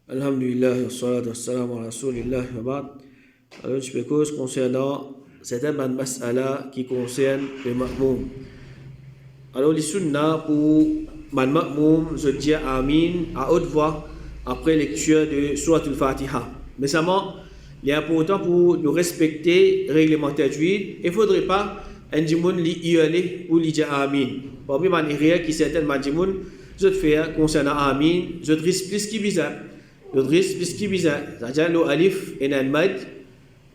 Alhamdulillah, wassalatu wassalamu ala rasulillah wa ba'd. Alors, je peux cause concernant certaines mas'ala qui concernent le ma'moum. Alors, les sunnah pour man ma'moum, je dis amin à haute voix après lecture de Surat al-Fatiha. Mais seulement, il est important pour nous respecter le règlement tajwid. Il ne faudrait pas un djimoun li y ou li dire amin. Parmi les erreurs qui certaines djimoun, je te fais concernant amin, je te risque plus qui bizarre. Le risque puisqu'il bizarre, c'est-à-dire le alif et un mad,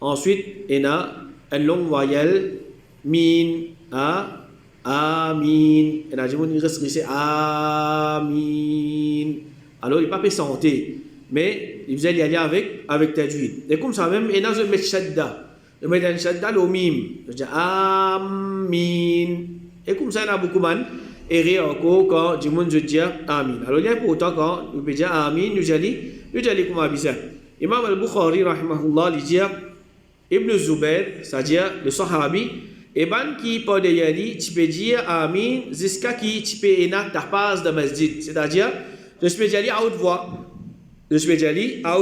ensuite il y a une longue voyelle min a amin, et là je vous reste amin. Alors il n'est pas fait santé, mais il faisait y aller avec tajwid. Et comme ça même, il y a un shadda, il met un shadda le mim, c'est-à-dire amin. Et comme ça il y a beaucoup de et encore quand du monde je dis amin. Alors il y a pourtant quand nous peut dire amin, nous allons comme avisé. Imam al-Bukhari rahimahullah il dit Ibn Zubair, c'est-à-dire le sahabi, et ban qui peut dire tu peux dire amin jusqu'à qui tu peux énact ta passe de masjid, c'est-à-dire je peux dire à haute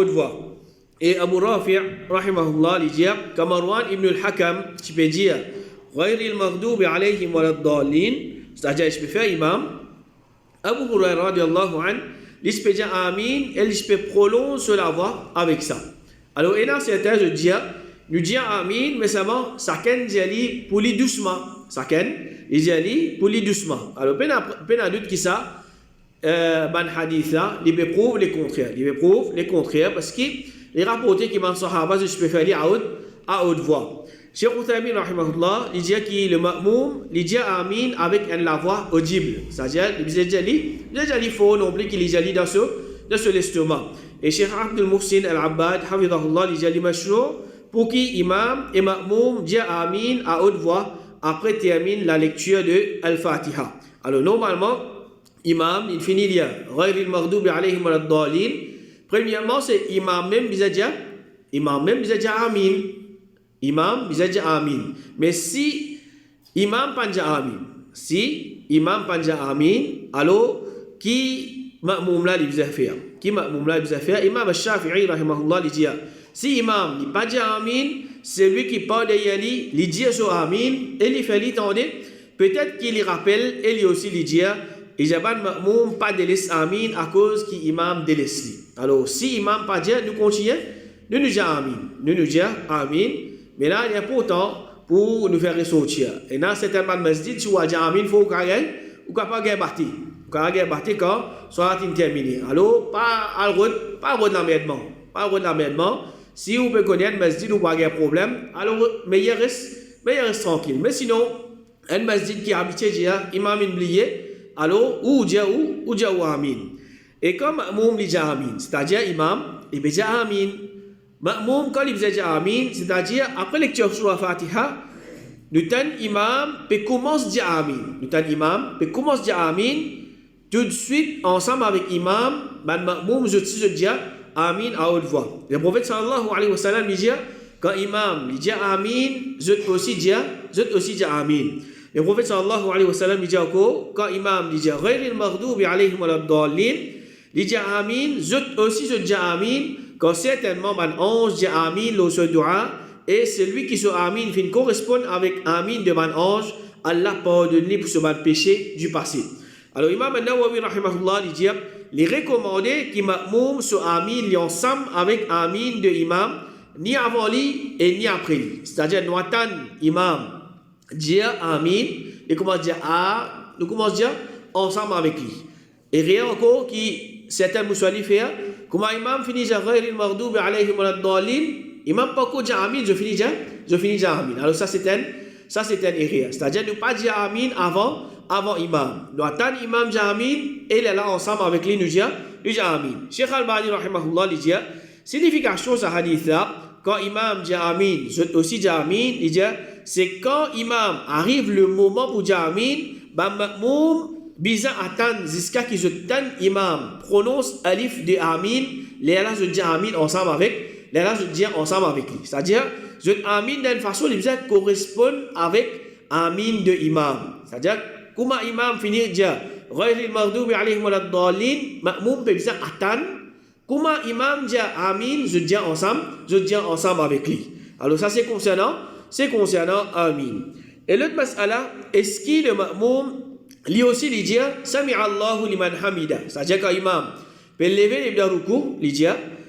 voix, Et Abu Rafi' rahimahullah il dit comme Marwan ibn al-Hakam tu peux dire غير المغضوب عليهم ولا الضالين, c'est-à-dire je peux faire imam. Abu Hurairah radiallahu anhu, il peut dire amin et il peut prolonger la voix avec ça. Alors, il y a certains, je dis, nous disons amin, mais seulement, chacun dit pour lui doucement. Chacun, il dit pour lui doucement. Alors, peine à doute qui ça, ban hadith là, il prouve les contraires. Parce que les rapportés qui m'ont sahaba, je peux faire à haute voix. Cheikh Uthaymin rahimahullah, il dit que le ma'moum, il dit amin avec la voix audible. C'est-à-dire, il dit faux non plus qu'il dit dans ce l'estomac. Et Cheikh Abdul Muhsin al-Abbad, hafidahullah, il dit mashro pour qui imam et ma'moum dit amin à haute voix après termine la lecture de Al-Fatiha. Alors normalement, imam, il finit dire ghayril maghdubi alayhim waladdallin. Premièrement, c'est imam même il dit amin. Imam bisa dire amin. Mais si imam panja amin, alors qui ma'moum là il bisa faire? Imam al-Shafi'i rahimahullah il dit si imam il pas dire amin, celui qui parle derrière lui, il dit sur amin et il fait l'entendre, peut-être qu'il rappelle et lui aussi il dit et j'aban ma'moum pas délaisse amin à cause qui imam délaisse lui. Alors si imam pas dire, nous continuons, nous dire amin. Mais là, il est important pour nous faire ressortir. Et dans certains masjid, si vous avez amin, il faut ou pas bâtir. Quand soit terminé. Alors, pas de l'emmerdement. Si vous pouvez connaître masjid ou pas de problème, alors meilleur reste tranquille. Mais sinon, un masjid qui est habitué à imam oublié, alors ou amin. Et comme moum dit amin, c'est-à-dire imam, il dit amin. Ma'moum, quand il dit amin, c'est-à-dire après lecture sur la Fatiha, nous imam peut commencer à dire amin, tout de suite, ensemble avec imam, ma'moum, je dis amin à haute voix. Le prophète sallallahu alayhi wa sallam dit, quand imam dit amin, je aussi dis amin. Le prophète sallallahu alayhi wa sallam dit encore, quand imam dit ghayril maghdubi alayhim waladdallin, il dit amin, je aussi dis amin. Quand certainement man ange dit amin le ce dua et celui qui se amin fin correspond avec amin de man ange, Allah pardonne pour ce man péché du passé. Alors Imam An-Nawawi rahimahullah dit les recommandés qui ma'moum se amin ensemble avec amin de imam ni avant lui et ni après lui. C'est-à-dire nous attend imam dire amin et commence dire nous commence dire ensemble avec lui. Et rien encore qui certains musulmans faire comment imam finit à ghayril maghdubi alayhim waladdallin, imam pas qu'on dit amin, je finis déjà amin. Alors ça c'est un erreur. C'est-à-dire ne pas dire amin avant imam. Nous attendre imam dit amin et il est là ensemble avec lui nous dit amin. Cheikh Al-Bani rahimahullah dit signification de ce hadith là quand imam dit amin, je aussi dis amin, il dit c'est quand imam arrive le moment pour dire amin, ma'moum bisa attendre jusqu'à ce que je donne imam prononce alif de amin, les là je dis amin ensemble avec lui. C'est-à-dire je amin d'une façon qui correspond avec amin de imam. C'est-à-dire comment imam finit dire ghayril maghdubi alayhim waladdallin, ma'moum peut bien attendre Comment imam dit Amin, je dis ensemble avec lui. Alors ça c'est concernant Amin. Et l'autre mas'ala, est-ce que le ma'moum lui aussi il dit Sami Allahu liman hamida. C'est-à-dire quand imam peut lever les ruku, il dit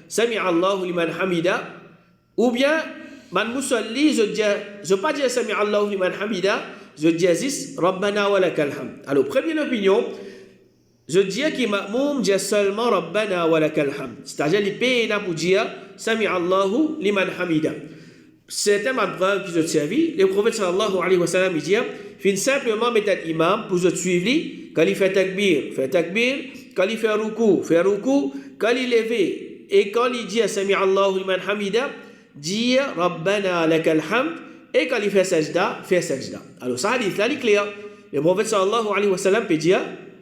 Sami Allahu liman hamida, ou bien man musalli je pas dire Sami Allahu liman hamida, je dis Rabbana wa lakal hamd. Alors première opinion, je dis que ma'moum dit seulement Rabbana wa lakal hamd. C'est-à-dire il peut pour dire Sami Allahu liman hamida. C'est un preuve qui se servi. Le prophète sallallahu alayhi wa sallam il dit fin simplement mettre imam pour se suivre quand il fait takbir, quand il fait ruku, quand il levé et quand il dit Sami Allahu liman hamida, dit Rabbana lakal hamd, et quand il fait sajda. Alors ça hadith là il est clair. Le prophète sallallahu alayhi wa sallam peut dire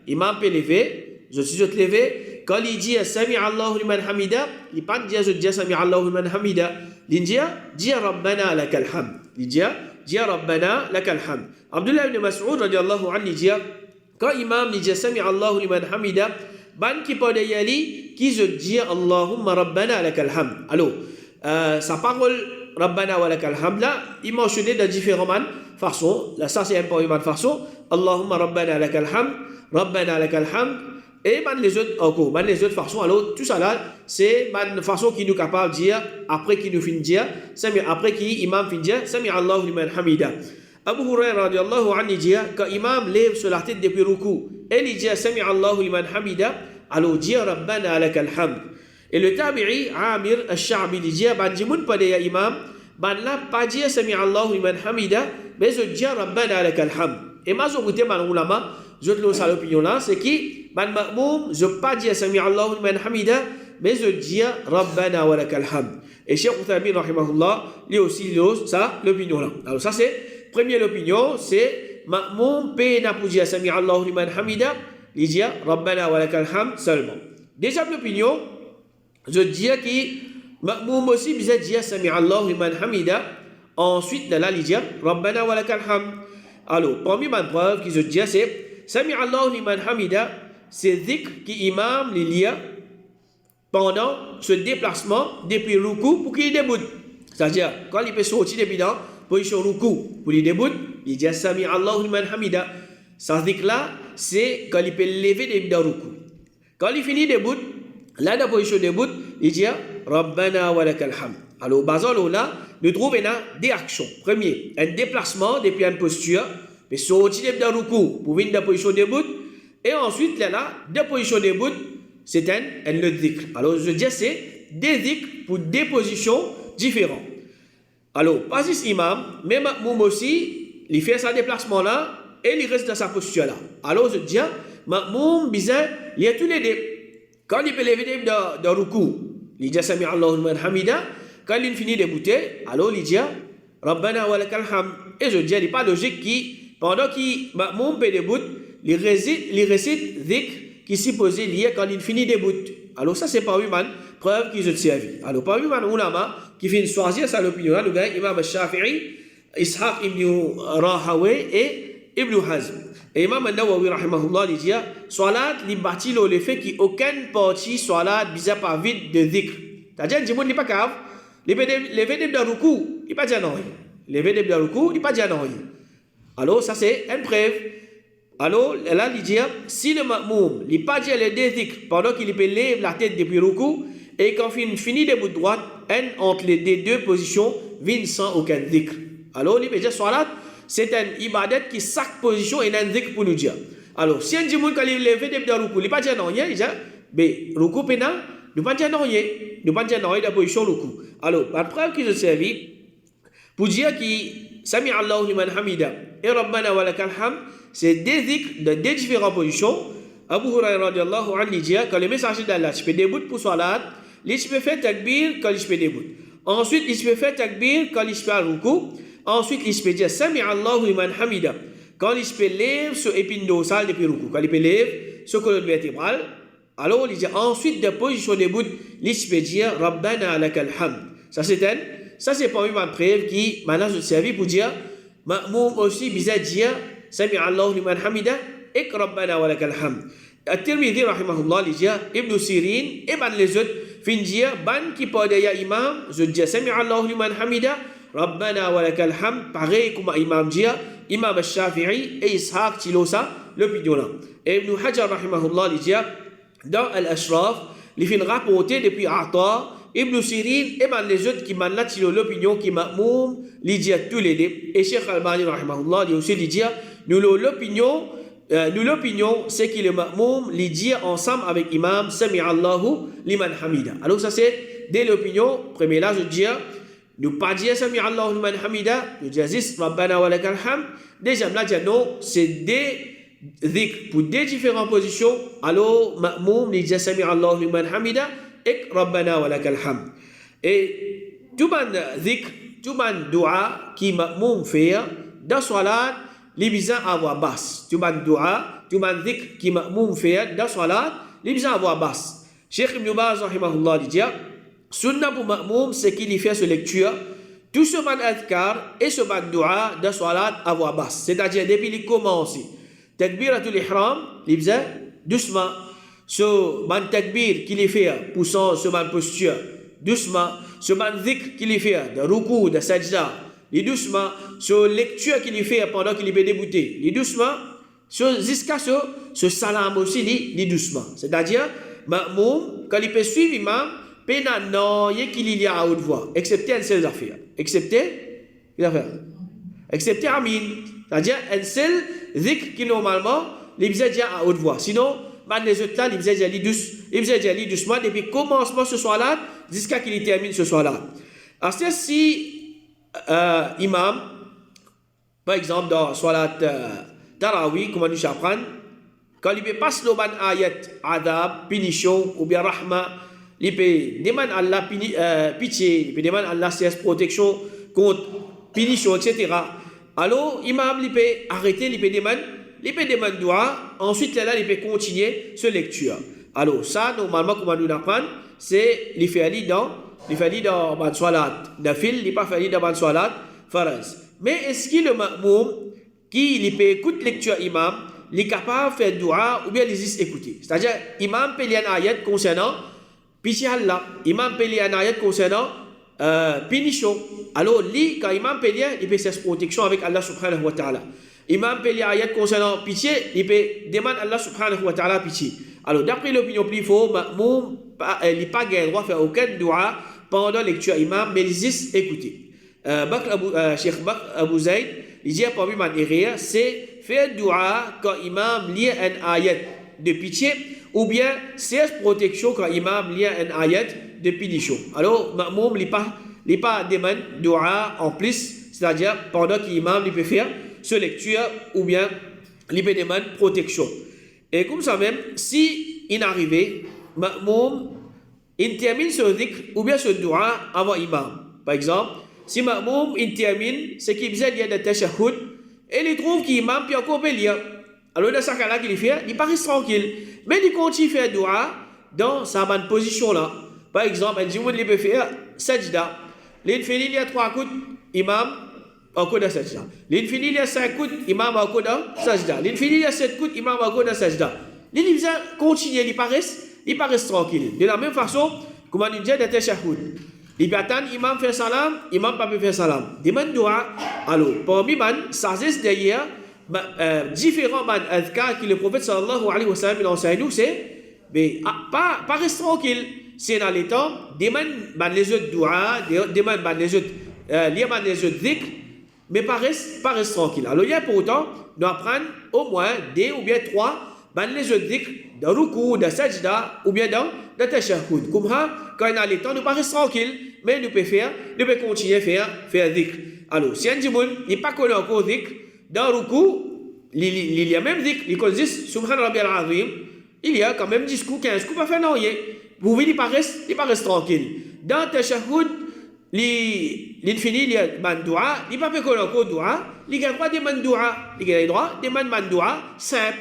imam peut lever, je suis levé, quand il dit Sami Allahu liman hamida, il pas dire je dis Sami Allahu liman hamida, il dit Rabbana lakal hamd. Il dit Rabbana lakal hamd. Abdullah ibn Mas'ud radiyallahu anhu dit quand imam dit Sami Allahu liman hamida, ban qui peut y qui je dis Allahumma Rabbana lakal hamd. Alors sa parole Rabbana wa lakal hamd là, il mentionnait de différentes façons. Là ça c'est un peu une façon. Allahumma Rabbana lakal hamd. Et les autres façons, alors tout ça là, c'est une façon qui nous est capable de dire, après qui nous finit de dire, après qui imam finit de dire, Sami Allahu liman hamida. Abu Hurairah radiallahu anhu dit, quand imam lève sur la tête depuis ruku, et il dit, Sami Allahu liman hamida, alors dit, Rabbana lakal hamd. Et le tabi'i, Amir al-Sha'bi, il dit, ban jimoun pas de imam, ban là pas dire Sami Allahu liman hamida, mais je dis Rabbana lakal hamd. Et ma zoukoute man ulama, je te lance à l'opinion là, c'est qui, ban ma'moum, je pas dire Sami Allahu liman hamida, mais je dis Rabbana wa lakal hamd. Et Cheikh Uthaymin rahimahullah, lui aussi ça l'opinion là. Alors ça c'est première opinion, c'est ma'moum peut n'a pour dire Sami Allahu liman hamida, il dit Rabbana wa lakal hamd seulement. Deuxième opinion, je dis que ma'moum aussi bisa dire Sami Allahu liman hamida, ensuite là il dit Rabbana wa lakal hamd. Alors parmi ma preuve qui je dis c'est Sami Allahu liman hamida, c'est dhikr qui imam lit pendant ce déplacement depuis ruku pour qu'il débute. C'est-à-dire, quand il peut sortir depuis dans position ruku pour qu'il débute, il dit Sami Allahu liman hamida. Ça dhikr là, c'est quand il peut lever depuis dans ruku. Quand il finit début, là dans position début, il dit Rabbana wa lakal hamd. Alors, basant là, nous trouvons des actions. Premier, un déplacement depuis une posture, mais sortir depuis dans ruku pour venir dans position début. Et ensuite, là, deux positions debout, c'est un dhikr. Alors, je dis, c'est des dhikr pour des positions différentes. Alors, pas juste imam, mais ma'moum aussi, il fait sa déplacement là, et il reste dans sa posture là. Alors, je dis, ma'moum, bizarre, il y a tous les deux. Quand il peut lever dans ruku, il dit, Sami Allahu liman hamida. Quand il finit de bouter, alors il dit, Rabbana wa lakal hamd. Et je dis, il n'est pas logique qui, pendant qu'il ma'moum peut debout, il récite dhikr qui s'y posait lié quand il finit des bouts. Alors ça c'est parmi les preuves qui se servent. Alors parmi les ulama qui finissent choisir ça l'opinion là, nous avons Imam al-Shafi'i, Ishaq ibn Rahaway et Ibn Hazm. Et Imam al-Nawawi rahimahullah il dit salat li bâti le fait qu'aucune partie salat bizarre pas vide de dhikr. C'est-à-dire que le n'est pas grave, lever de ruku, il pas dire non. Lever de ruku, il pas dire non. Alors ça c'est une preuve. Alors, là, il dit, si le ma'moum, il pas dit les deux dhikr pendant qu'il peut lever la tête depuis ruku, et quand il finit debout droite, entre les deux positions, vient sans aucun dhikr. Alors, il peut dire, salat, c'est un ibadat qui chaque position est un dhikr pour nous dire. Alors, si un djimoun, quand il lève depuis ruku, il pas dit non, il dit, mais ruku pena, il pas dire non, il pas dire non, il a position ruku. Alors, par preuve qui se servi, pour dire qu'il Sami Allahu liman hamida et Rabbana wa lakal hamd, c'est des dhikr de deux différentes positions. Abu Hurairah radiallahu anhu dit quand le messager d'Allah, je peux debout pour salat, il peut faire takbir quand il peut debout. Ensuite, il peut faire takbir quand il peut à ruku. Ensuite, il peut dire Sami Allahu liman hamida quand il peut lever sur épine dorsale depuis ruku. Quand il peut lever sur colonne vertébrale, alors il dit ensuite de position debout, il peut dire Rabbana lakal hamd. Ça c'est parmi ma preuve qui maintenant je servis pour dire ma'moum aussi bizarre dire Sami Allahu liman hamida et Rabbana wa lakal hamd. At-Tirmidhi rahimahullah il dit Ibn Sirin et les autres fin dire ban qui pas derrière imam je dis sami Allahu liman hamida rabbana wa lakal hamd pareil comme imam dit imam al-Shafi'i et Ishaq Tilosa l'opinion là et Ibn Hajar rahimahullah il dit dans al-Ashraf il fin rapporter depuis Ata Ibn Sirin et les autres qui m'ont là l'opinion qui ma'moum il dit tous les deux et Cheikh Albani rahimahullah il aussi dit nous l'opinion c'est qu'il est ma'moum li dire ensemble avec imam sami Allahu liman hamida. Alors ça c'est dès l'opinion premier là je dis nous pas dire sami Allahu liman hamida nous dire zis rabbana wa lakal hamd deuxième là dire non c'est des dhikr pour des différentes positions alors ma'moum li dire sami Allahu liman hamida et rabbana wa lakal hamd et tout ban dhikr tout ban dua qui ma'moum fait dans salat les besoins à voix basse. Tu m'as dua, tu m'as dhikr qui ma'moum fait dans salat, les besoins à voix basse. Cheikh Ibn Baz rahimahullah dit sunna pour ma'moum c'est qu'il y fait ce lecture tout ce ban adhkar et ce ban dua dans salat à voix basse. C'est-à-dire depuis il commence takbiratul ihram, les besoins doucement. Ce ban takbir qu'il y fait poussant ce ban posture doucement, ce ban dhikr qu'il y fait de ruku, de sajda les doucement sur lecture qu'il fait pendant qu'il est débouté les doucement jusqu'à ce salam aussi les doucement c'est-à-dire ma'moum quand il peut suivre imam pena non qu'il y a à haute voix excepté un seul affaire excepté amin c'est-à-dire un seul dhikr qui normalement les besoin dire à haute voix sinon les autres là les besoin dire les doucement depuis commencement ce soir là jusqu'à qu'il termine ce soir là alors si imam, par exemple dans Salat Tarawih, comme nous apprenons, quand il passe le ban ayat, adab, punition ou bien rahma, il peut demander à Allah pitié, il peut demander à Allah protection contre punition, etc. Alors, imam, il peut arrêter, il peut demander dua, ensuite là, il peut continuer ce lecture. Alors, ça, normalement, comme nous apprenons, c'est il fait aller dans ban salat nafil, il pas fait dans ban salat faraz. Mais est-ce qu'il le ma'moum qui il peut écouter lecture imam, il est capable de faire dua ou bien il juste écouter. C'est-à-dire imam peut lire un ayat concernant pitié Allah, imam peut lire un ayat concernant punition. Alors lui quand imam peut lire, il peut faire protection avec Allah subhanahu wa ta'ala. Imam peut lire un ayat concernant pitié, il peut demander à Allah subhanahu wa ta'ala pitié. Alors d'après l'opinion plus forte, ma'moum il n'a pas le droit de faire aucun dua pendant lecture imam, mais il juste écouter. Cheikh Bakr Abu Zayd, il dit parmi les erreurs, c'est faire dua quand imam lit un ayat de pitié ou bien c'est protection quand imam lit un ayat de punition. Alors, ma'moum il pas demande dua en plus, c'est-à-dire pendant qu'imam il peut faire ce lecture ou bien il peut demander protection. Et comme ça même, si il arrive, ma'moum il termine ce dhikr ou bien ce dua avant imam. Par exemple, si ma'moum il termine ce qui faisait lire de tashahhud et il trouve qu'imam peut encore lire. Alors dans ce cas-là qu'il fait, il paraît tranquille, mais il continue à faire dua dans sa bonne position là. Par exemple, il peut faire sajda. Il finit lire 3 coups, imam encore dans sajda. Il finit lire 5 coups, imam encore dans sajda. Il finit lire 7 coups, imam encore dans sajda. Il continue, il paraît tranquille. De la même façon, comme on dit de tashahhud. Il peut attendre, imam fait salam, imam pas faire salam. Demande dua. Alors, parmi les sagesse derrière, différents adhkar que le prophète sallallahu alayhi wa sallam il enseigne nous, c'est pas rester tranquille. C'est dans les temps, demande les autres dua, demande les autres, lire les autres dhikr, mais pas reste tranquille. Alors, il y a pour autant, nous apprendre au moins 2 ou bien 3 les autres dhikr, dans ruku, dans sajda ou bien dans tashahhud. Comme ça, quand il y a le temps, nous ne pas rester tranquille, mais nous pouvons continuer à faire dhikr. Alors, si un djimoun n'est pas connu encore dhikr, dans ruku, il y a même dhikr, il connaît subhan rabbiyal azim, il y a quand même 10 coups, 15 coups, pas faire non, vous voyez, il ne pas reste tranquille. Dans tashahhud, il finit, il y a man dua, il ne pas connu encore dua, il y a droit de man dua, il y a droit de man dua simple.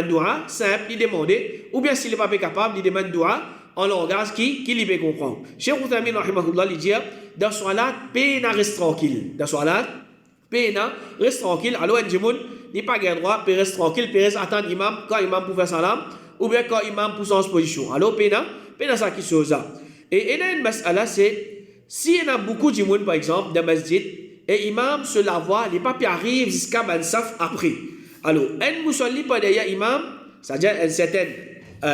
Dua simple, il demande, ou bien s'il n'est pas capable, il demande dua en langage qui lui peut comprendre. Cheikh Uthaymin rahimahullah il dit dans salat pena reste tranquille. Dans salat pena reste tranquille. Alors un djimoun n'est pas gain droit, peut rester tranquille, peut rester attendre imam quand imam pour faire salam ou bien quand imam pour son position. Alors pena ça qui chose. Et il y a une mas'ala, c'est, s'il y en a beaucoup de monde, par exemple, dans le masjid, et l'imam se la voit, les papiers arrivent jusqu'à Mansaf après. Alors, un musalli pas derrière l'imam, c'est-à-dire à une certaine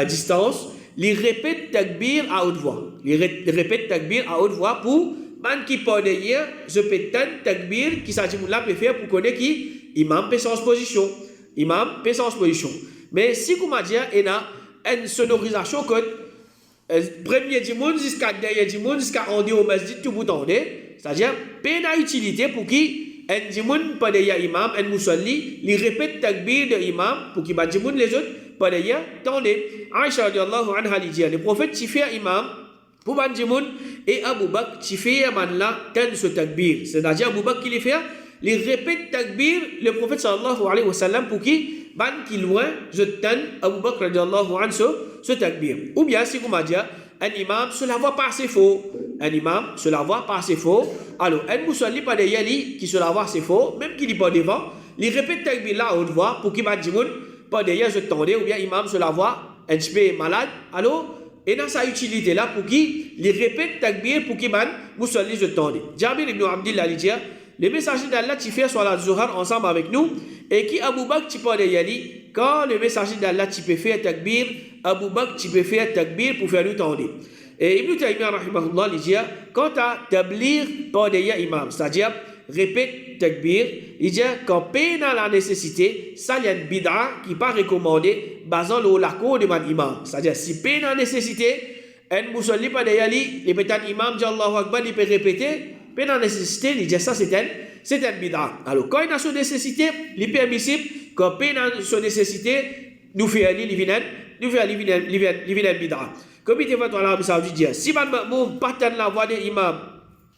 distance, il répète takbir à haute voix. Il répète takbir à haute voix pour man qui pas derrière, je pétane takbir qui s'agit de là peut faire pour connaître qui imam peut sans position. Imam peut sans position. Mais si vous m'avez dit, il y a une sonorisation que premier du monde jusqu'à dernier du monde jusqu'à on dit au masjid tout bout en c'est-à-dire peine à utilité pour qui un du monde pas derrière imam un musalli il répète takbir de imam pour qui bat du monde les autres pas derrière tendez Aïcha radiyallahu anha dit le prophète qui fait imam pour bat du monde et Abu Bakr qui fait man là ten ce takbir c'est-à-dire Abu Bakr qui le fait il répète takbir le prophète sallallahu alayhi wa sallam pour qui ban qui loin je ten Abu Bakr radiyallahu anhu ce takbir. Ou bien si vous m'avez dit un imam se la voit pas assez faux. Un imam se la voit pas assez faux. Alors, un musalli pas derrière lui qui se la voit assez faux, même qu'il n'est pas devant, il répète takbir là à haute voix pour qu'il m'a dit pas derrière je tendais, ou bien imam se la voit un petit peu malade. Alors, et dans sa utilité là pour qu'il répète takbir pour qu'il m'a musalli je tendais. Jabir ibn Abdillah dit les messagers d'Allah qui fait sur la Zuhar ensemble avec nous et qui Abu Bakr qui pas derrière lui quand le messager d'Allah qui peut faire takbir Abu Bakr qui peut faire takbir pour faire le tendre. Et Ibn Taymiyyah rahimahullah il dit quant à tablir pas derrière imam c'est-à-dire répète takbir il dit quand peine à la nécessité ça il y a une bid'a qui pas recommandé basant le lako de man imam c'est-à-dire si peine à nécessité un musalli pas derrière lui et peut-être imam dit Allahu Akbar il peut répéter peine à nécessité il dit ça c'est une bid'a. Alors quand il y a une nécessité il est permissible quand peine à son nécessité nous fait aller l'ivinaire bid'a. Comme il était fait dans l'Arabie Saoudite, dit si man ma'moum partage la voix de l'imam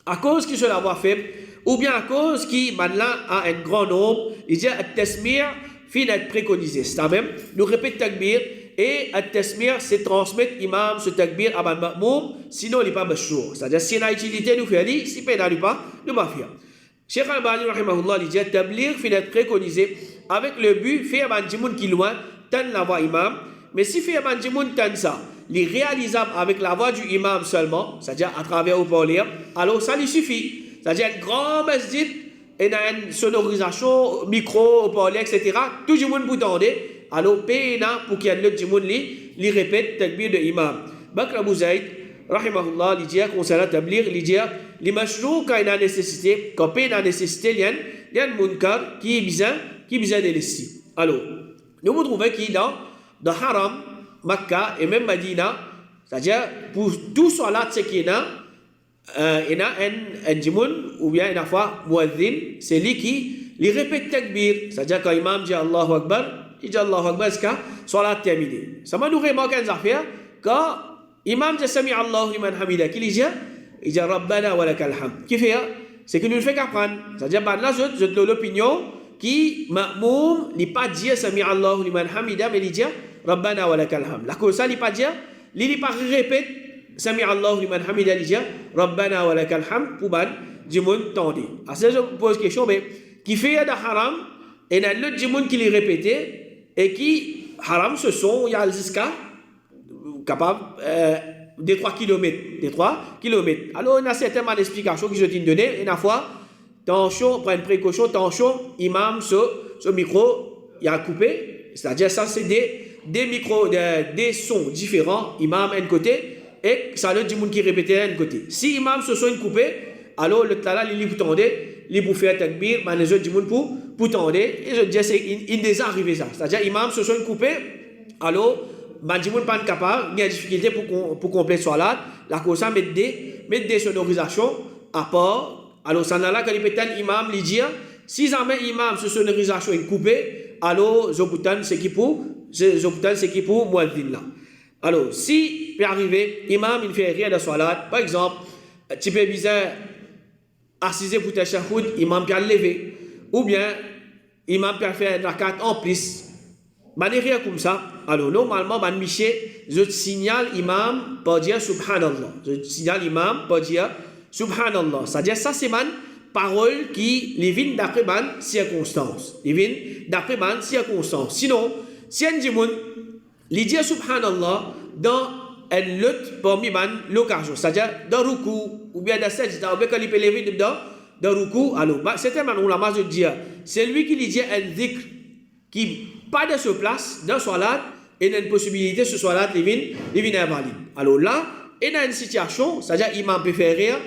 à cause qu'il se la voix faible ou bien à cause qu'il man là a un grand nombre, il dit at-tasmir fin être préconisé. C'est même nous répète takbir et at-tasmir c'est transmettre imam ce takbir à man ma'moum sinon il n'est pas mashrour. C'est-à-dire si il a utilité nous fait aller si peine n'a pas nous va faire. Cheikh Al-Albani rahimahullah il dit tablir fin être préconisé avec le but faire man dimoun qui loin tan la voix imam mais si fait man dimoun tan ça les réalisables avec la voix du imam seulement c'est-à-dire à travers haut-parleur alors ça lui suffit c'est-à-dire un grand masjid et une sonorisation micro haut-parleur etc tout le monde peut tendre alors péna pour qu'il y ait l'autre du monde li répète takbir de imam Bakr Abu Zayd rahimahullah il dit concernant tablir il dit les mashrou quand il y a nécessité quand il y a nécessité il y a un munkar qui est besoin de laisser alors nous vous trouvons qui dans Haram Makkah et même Medina c'est-à-dire pour tout salat ce qui est là il y a un djimoun ou bien une fois muazzin c'est lui qui les répète takbir c'est-à-dire quand imam dit Allahu Akbar il dit Allahu Akbar jusqu'à salat terminée ça m'a nous remarqué une affaire quand imam dit Sami Allahu liman hamida qui dit il dit Rabbana wa lakal hamd qui fait c'est que nous le fait qu'apprendre c'est-à-dire là je donne l'opinion qui ma'moum n'est pas dire Sami Allahu liman hamida mais il dit Rabbana wa lakal hamd. La cause ça il pas dire il pas répète Sami Allahu liman hamida il dit Rabbana wa lakal hamd pour ban du monde tendé. À ça je pose question mais qui fait de haram et dans l'autre du monde qui les répétait et qui haram ce sont il y a jusqu'à capable des 3 km alors il y a certaines explications que je t'ai donné une fois tension prendre précaution attention imam ce micro il a coupé c'est-à-dire ça c'est des micros des sons différents imam un côté et ça le dit monde qui répétait un côté si imam ce son coupé alors le tala il pour tendre il pour faire takbir mais les autres du monde pour tendre et je dis c'est il déjà arrivé ça c'est-à-dire imam ce son coupé alors man du monde pas capable il y a difficulté pour compléter salat la cause ça mettre des sonorisations à part alors ça là quand il peut imam il dit si jamais imam ce sonorisation est coupé alors zobutan c'est qui pour muazzin là alors si peut arriver imam il fait rien de salat par exemple tu peux bizarre assiser pour tashahhud imam peut lever ou bien imam peut faire une rakat en plus manière comme ça alors normalement man miché je signale imam pour dire subhanallah je signale imam pour dire subhanallah c'est-à-dire ça c'est man parole qui les viennent d'après man circonstance sinon si un djimoun il dit subhanallah dans une lutte parmi l'occasion. C'est-à-dire, dans Ruku, ou bien dans Sajda, ou bien quand il peut lever dans Ruku, alors, c'était un ulama de dire, c'est lui qui lui dit un dhikr qui pas de se place dans Salat, et a une possibilité ce Salat, il vient invalide. Alors là, il y a une situation, c'est-à-dire, imam peut faire rire,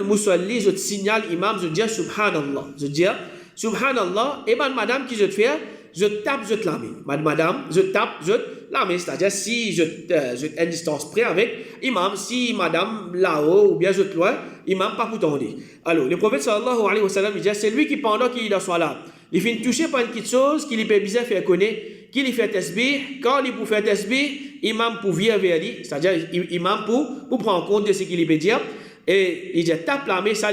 musalli, je signale, imam, je dis subhanallah. Je dis subhanallah, et madame qui je te fais, je tape, je te la mets. Madame, je tape, je te la mets. C'est-à-dire, si je une distance près avec imam, si madame là-haut, ou bien je te loin, imam pas pour t'en dire. Alors, le prophète sallallahu alayhi wa sallam, il dit, c'est lui qui pendant qu'il est dans Salat, il fait toucher par une petite chose qui lui peut bien faire connaître, qui lui fait tasbih, quand il peut faire tasbih, imam pour venir vers lui, c'est-à-dire, imam pour prendre compte de ce qu'il peut dire, et il dit, tape la main, ça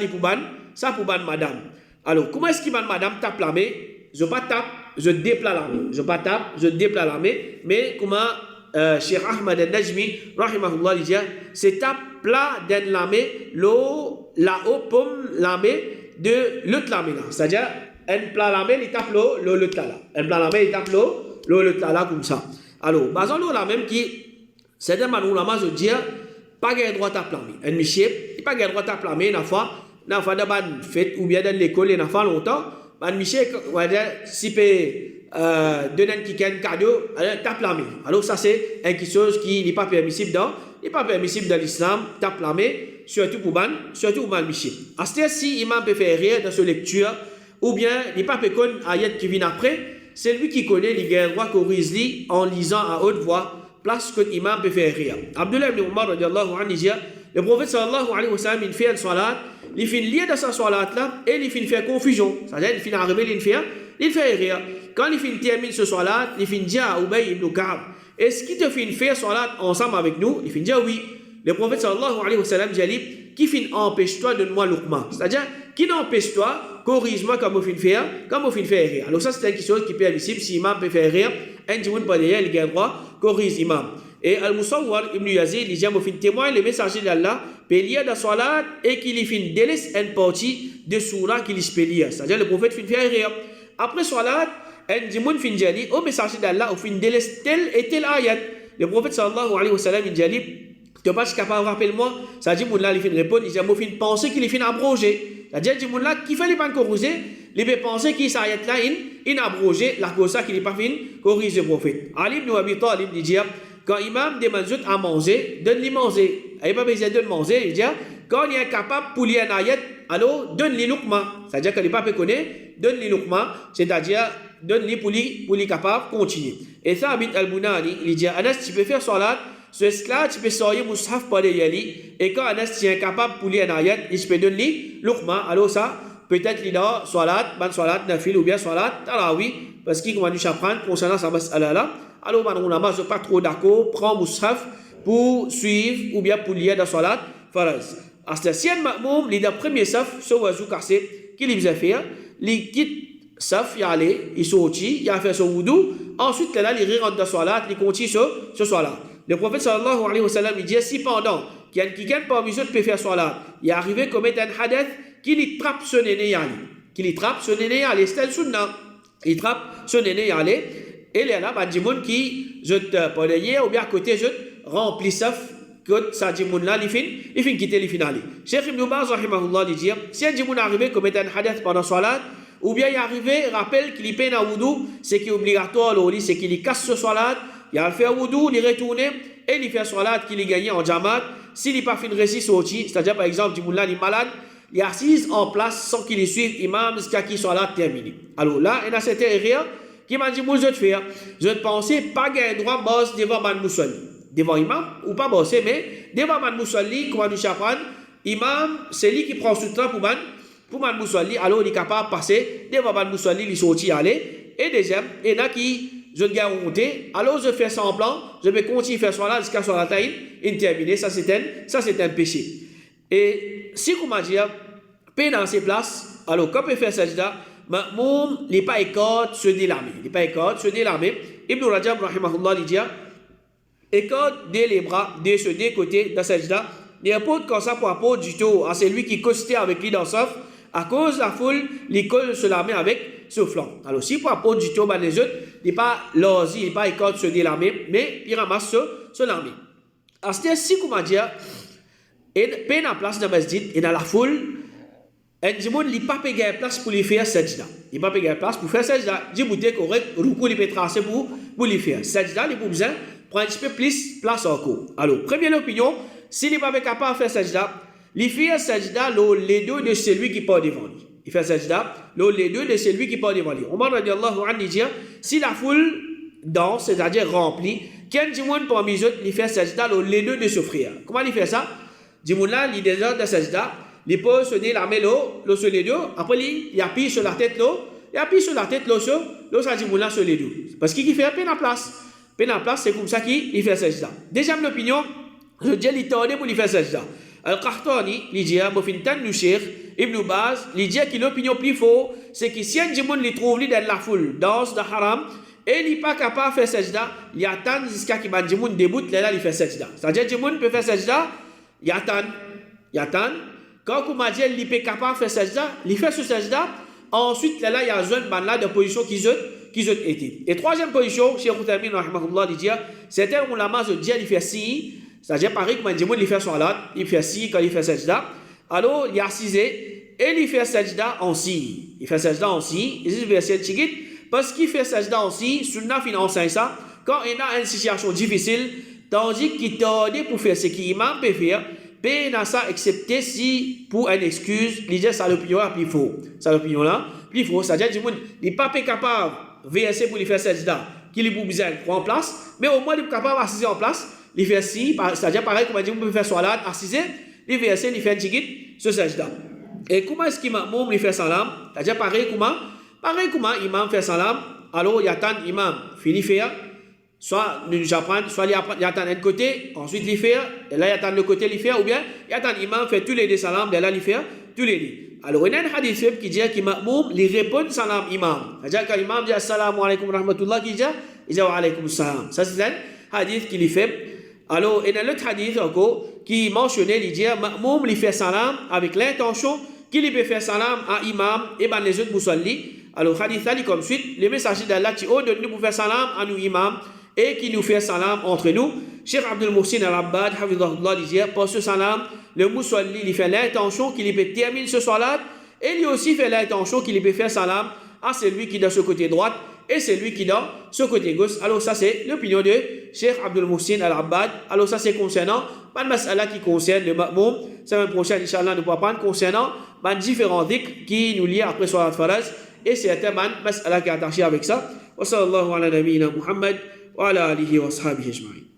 pour ban madame. Alors, comment est-ce qu'il ban madame tape la main? Je ne pas tape, je déplace la main. Je ne pas tape, je déplace la main. Mais comment Cheikh Ahmad al-Najmi, rahimahullah, il dit, c'est tape plat dans la main, là-haut, pomme la main de l'autre la main. C'est-à-dire, un plat la main, il tape l'autre là. Un plat la main, il tape l'autre là, comme ça. Alors, basons la même qui, c'est un ulama, je dis, pas de droit à plamer. Un monsieur, il pas de droit à plamer, une fois dans une fête ou bien dans l'école, il y a longtemps, un monsieur, si peut donner un cadeau, tape la main. Alors ça c'est quelque chose qui n'est pas permissible dans l'islam, tape la main, surtout pour ban monsieur. À ce stade, si imam peut faire rire dans sa lecture, ou bien il n'est pas peut connaître ayat qui vient après, c'est lui qui connaît les guerres droit corrige en lisant à haute voix. Place que l'imam peut faire rire. Abdullah ibn Umar radiallahu anhu dit, le prophète sallallahu alayhi wa sallam, il fait une salat, il fait lier dans sa salat là, et il fait faire confusion. C'est-à-dire, il fait arriver, il fait rire. Quand il fait termine ce salat, il fait dire à Ubay ibn Ka'b, est-ce qu'il te fait faire salat ensemble avec nous? Il fait dire oui. Le prophète sallallahu alayhi wa sallam dit, qui fait empêche-toi, donne-moi l'ukma. C'est-à-dire, qui n'empêche-toi, corrige-moi comme on fait faire rire. Alors ça, c'est quelque chose qui est permissible, si l'imam peut faire rire, un petit peu derrière, il a droit, corrige imam. Et Al-Musawwar ibn Yazid, il dit, il témoigne le messager d'Allah, peut lire dans salat et qu'il fait délaisse une partie de surah qu'il peut lire. C'est-à-dire, le prophète fait faire rire. Après salat, un petit peu fin dit, au messager d'Allah, il fait délaisse tel et tel ayat. Le prophète sallallahu alayhi wa sallam, il dit, tu n'es pas capable, rappelle-moi. C'est-à-dire, il fait répondre, il dit, il fait penser qu'il fait abrogé. C'est-à-dire, il fait les pas corriger, il peut penser qu'il s'arrête là, il a abrogé la cause qu'il n'est pas fait corriger le prophète. Ali ibn Abi Talib dit, quand imam demande à manger, donne-lui manger. Il n'a pas besoin de manger. Il dit, quand il est incapable pour lire un ayat, alors donne-lui l'ukma. C'est-à-dire qu'il n'est pas connaître, donne-lui l'ukma. C'est-à-dire, donne-lui pour lui capable de continuer. Et ça, Abid al-Bunani, il dit, Anas, tu peux faire salat, ce esclave, tu peux sortir Moussaf par les yali. Et quand Anas, tu es incapable pour lire un ayat, il peut donner l'ukma. Alors ça, peut-être qu'il a salat, nafil ou bien salat, tarawi, parce qu'il va nous apprendre concernant sa mas'ala là. Alors, on n'a pas trop d'accord, prend Moussaf pour suivre ou bien pour lire dans salat, faraz. À ce si un ma'moum, il a premier saf, ce oiseau cassé, qu'il lui a fait, il quitte saf, il allait, il sortit, il a fait son wudu, ensuite, là, il rentre dans salat, il continue ce salat. Le prophète sallallahu alayhi wa sallam, il dit, si pendant qu'il y a quelqu'un parmi eux qui peut faire salat, il est arrivé à commettre un hadith, qu'il trappe ce néné yali. C'est un sunnah. Il trappe ce néné yali. Et il y a là, il y a qui, je te parle ou bien à côté, je remplis ça, que ça dit là, il finit quitter les finales. Cheikh Ibn Baz, rahimahullah, il dit, si un djimoun arrive à commettre un hadith pendant salat, ou bien il est arrivé, rappelle qu'il peine à wudu, c'est qui est obligatoire, c'est qu'il casse ce salat, il a fait wudu, il retourne, et il fait salat qu'il est gagné en jamaat. S'il n'est pas fait une récit sorti, c'est-à-dire par exemple, djimoun là, il est malade, il est assis en place sans qu'il suive imam jusqu'à qu'il soit là terminé. Alors là, il y a cette erreur qui m'a dit, moi je te fais, je te pensais pas gagner droit boss devant man moussolli. Devant imam, ou pas bosser, mais devant man moussolli, comment nous apprendre, imam, c'est lui qui prend ce temps pour man moussolli, alors il est capable de passer devant man moussolli, il sortit aller. Et deuxième, il y en a qui, je ne gagne monter, alors je fais semblant, je vais continuer à faire soit là jusqu'à soit la taille, terminé, ça c'est un péché. Et si vous m'avez dit, paix dans ces places, alors quand on peut faire sajda, Ma'moum n'est pas écart se délarmer. Ibn Rajab, rahimahullah, dit, écart de les bras, de ce deux côtés, dans sajda, n'importe comme ça pour apporter du tout à celui qui costait avec lui dans saf, à cause de la foule, l'école se l'armer avec ce flanc. Alors si pour apporter du tout, les autres, il n'est pas loisir, il n'est pas écart se délarmer, mais il ramasse ce l'armer. c'est si comment dire, et peine en place dans la masjid, et dans la foule, un djimoun n'a pas payé place pour lui faire sajda. Il n'a pas payé place pour faire sajda. Djibouté correct, rukou il peut tracer pour lui faire. Sajda, il a besoin prendre un petit peu plus place encore. Alors, première opinion, s'il n'est pas capable de faire sajda, il fait sajda les deux de celui qui part devant lui. Il fait sajda les deux de celui qui part devant lui. Omar radiallahu anhu dit, si la foule danse, c'est-à-dire remplie, quand djimoun parmi les autres, il fait sajda les deux de ce frère. Comment il fait ça? Djimoun là, il est déjà dans sajda. Il peut sonner la main là, sur les deux. Après, il appuie sur la tête là. Il appuie sur la tête là, ça dit moula sur les deux. Parce qu'il fait peine en place. Peine en place, c'est comme ça qu'il fait sajda. Deuxième opinion, je dis il tordé pour lui faire sajda. Al-Qahtani, il dit, Mofintan Nushir, Ibn Baz, il dit que l'opinion plus fort, c'est que si un djimoun il trouve dans la foule, danse de haram, et il n'est pas capable de faire sajda, il attend jusqu'à ce que le djimoun déboute, là, il fait sajda. C'est-à-dire que le djimoun peut faire sajda, il attend. Quand Koumadji il est capable de faire sajda, il fait ce sajda. Ensuite, là, il y a une de position qui ont été. Et troisième position, Cheikh Outamin, il dit, certains ulama disent il fait si, c'est-à-dire pareil comme il fait salat, il fait si quand il fait sajda. Alors, il est assisé et il fait sajda en si. Il fait sajda en si. Et c'est le verset tigit, parce qu'il fait sajda en si, sunna fin enseigne ça, quand il a une situation difficile, tandis qu'il t'a dit pour faire ce qu'il imam peut faire. Ben ça excepté si pour une excuse, il dit ça l'opinion là plus faux. Ça l'opinion là plus faux. C'est-à-dire que il n'est pas capable de verser pour lui faire sajda, qu'il est pour besoin en place, mais au moins il est capable d'assister en place, il fait si, c'est-à-dire pareil comme on peut faire salat, assister, il verser, il fait un tigit, ce sajda. Et comment est-ce qu'il m'a il fait salam? C'est-à-dire pareil comment imam fait salam, alors il attend imam finit faire. Soit j'apprends, soit il attend un côté, ensuite il fait, et là il attend le côté il fait, ou bien il attend l'imam fait tous les deux salam, et là il fait tous les deux. Alors il y a un hadith qui dit qu'il ma'moum, il répond salam imam. C'est-à-dire quand l'imam dit assalamu alaikum wa rahmatullah, il dit wa alaikum salam. Ça c'est un hadith qu'il fait. Alors il y a un autre hadith encore qui mentionnait, il dit ma'moum, il fait salam avec l'intention qu'il peut faire salam à imam et ben les autres musalli. Alors hadith là comme suite, le messager d'Allah qui ordonne nous pour faire salam à nous imam et qui nous fait salam entre nous. Cheikh Abdul Mohsin Al-Abbad, Hafidhahullah, dit pour ce salam, le musalli, il fait l'intention qu'il peut terminer ce salat, et lui aussi fait l'intention qu'il peut faire salam à celui qui est dans ce côté droit et celui qui est dans ce côté gauche. Alors ça c'est l'opinion de Cheikh Abdul Mohsin Al-Abbad. Alors ça c'est concernant pas de mas'ala qui concerne le ma'moum. Semaine prochaine, Inch'Allah, nous pourrons prendre concernant différents dhikr qui nous lient après Salat Faraz, et c'est un mas'ala qui est attaché avec ça. Wa sallallahu ala nabiyyina Muhammad wa ala alihi wa ashabihi ajma'in.